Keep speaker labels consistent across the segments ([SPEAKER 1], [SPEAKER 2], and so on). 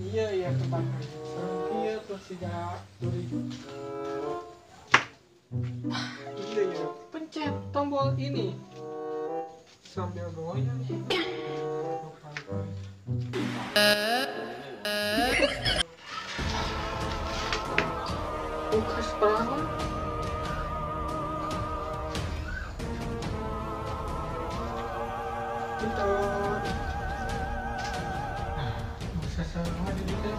[SPEAKER 1] iya iya tebakan iya terus tidak turi iya iya pencet tombol ini sambil goyang bukas perang kita bisa sama jadi kan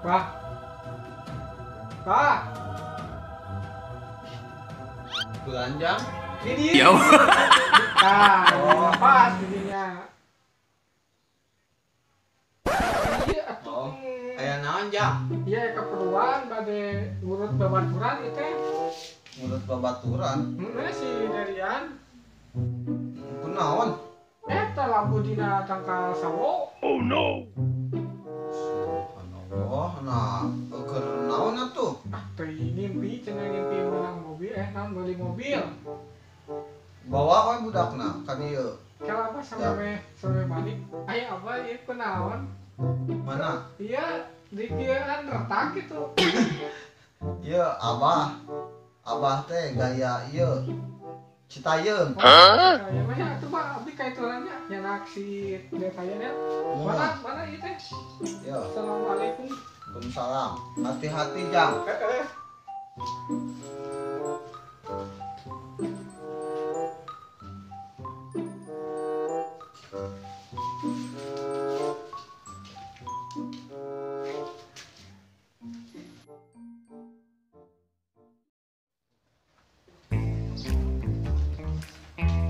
[SPEAKER 1] Pak Pak
[SPEAKER 2] Belanjang
[SPEAKER 1] ini dia nah pas jadinya iya atuh
[SPEAKER 2] kayak naon jang
[SPEAKER 1] iya keperluan bade ngurut babaturan itu
[SPEAKER 2] menurut babaturan
[SPEAKER 1] si Derian
[SPEAKER 2] kunaon
[SPEAKER 1] eta lampu dina tangkal sawo
[SPEAKER 2] oh nah keur naon atuh
[SPEAKER 1] teh ngimpi cenah ngimpi menang mobil beli mobil
[SPEAKER 2] bawa we budakna ka dieu
[SPEAKER 1] kalau apa sampai balik aya apa ieu kunaon
[SPEAKER 2] mana
[SPEAKER 1] iya di dia kan retak gitu
[SPEAKER 2] ieu abah teh gaya ieu Citayeum
[SPEAKER 1] ya mah atuh Pak abdi kaiturannya yang aksi dia kayaknya mana ieu teh
[SPEAKER 2] yo
[SPEAKER 1] assalamualaikum
[SPEAKER 2] waalaikumsalam hati-hati jang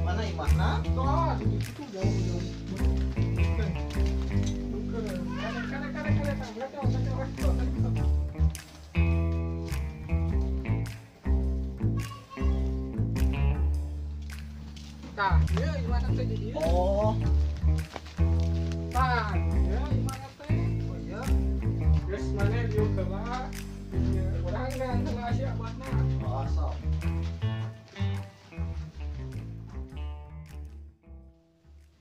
[SPEAKER 2] mana imahna
[SPEAKER 1] oh di situ jauh nah, iya gimana teh jadi?
[SPEAKER 2] oh
[SPEAKER 1] Nah, iya gimana teh?
[SPEAKER 2] oh iya
[SPEAKER 1] Geus mana dieu keula? Urang dengan keula si abahna.
[SPEAKER 2] asal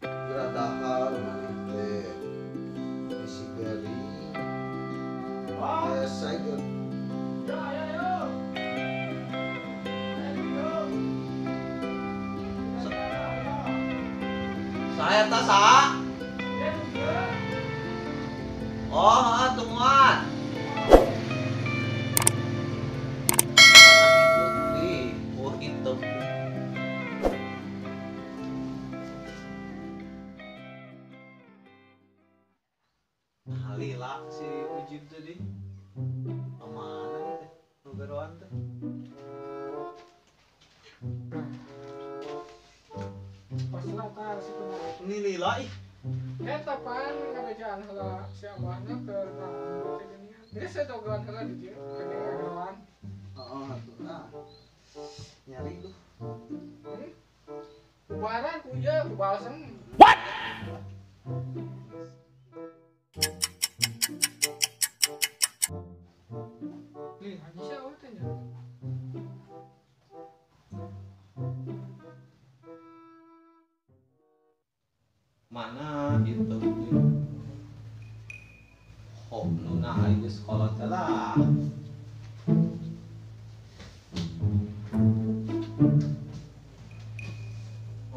[SPEAKER 2] Gradahar manite isi gering saya
[SPEAKER 1] Ya, ya, yo. Ayo.
[SPEAKER 2] saya tasa oh tungguan oh itu nah lila si Ujib tadi kemana nih teh nugeroan teh
[SPEAKER 1] Pas lah tar si kunaon.
[SPEAKER 2] ini lila ih
[SPEAKER 1] Eta pan ngabejaan heula si abahna keur naon teh geuningan. Biasa dogoan heula di dieu kedengaran.
[SPEAKER 2] oh nah nyari tuh
[SPEAKER 1] Kubaran ku ieu ku balsem. Nih, haji siapa teh nya?
[SPEAKER 2] mana gitu oh nuna aja sekolah telah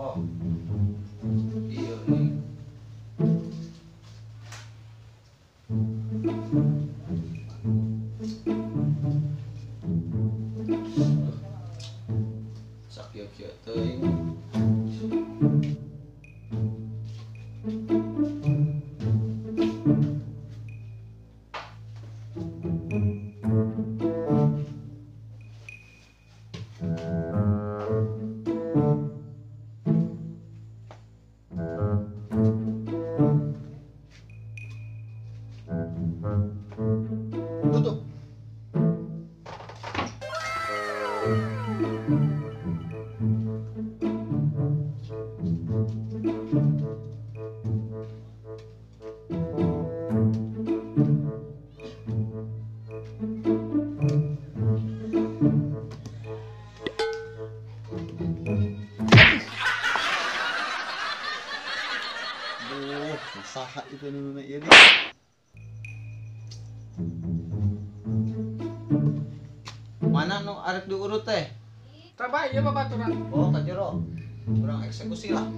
[SPEAKER 2] oh iya nih sakit teuing tutup teh nu ieu di. Mana nu arek diurut teh?
[SPEAKER 1] Tabah ieu babaturan.
[SPEAKER 2] Oh, ka jero. Urang eksekusi lah.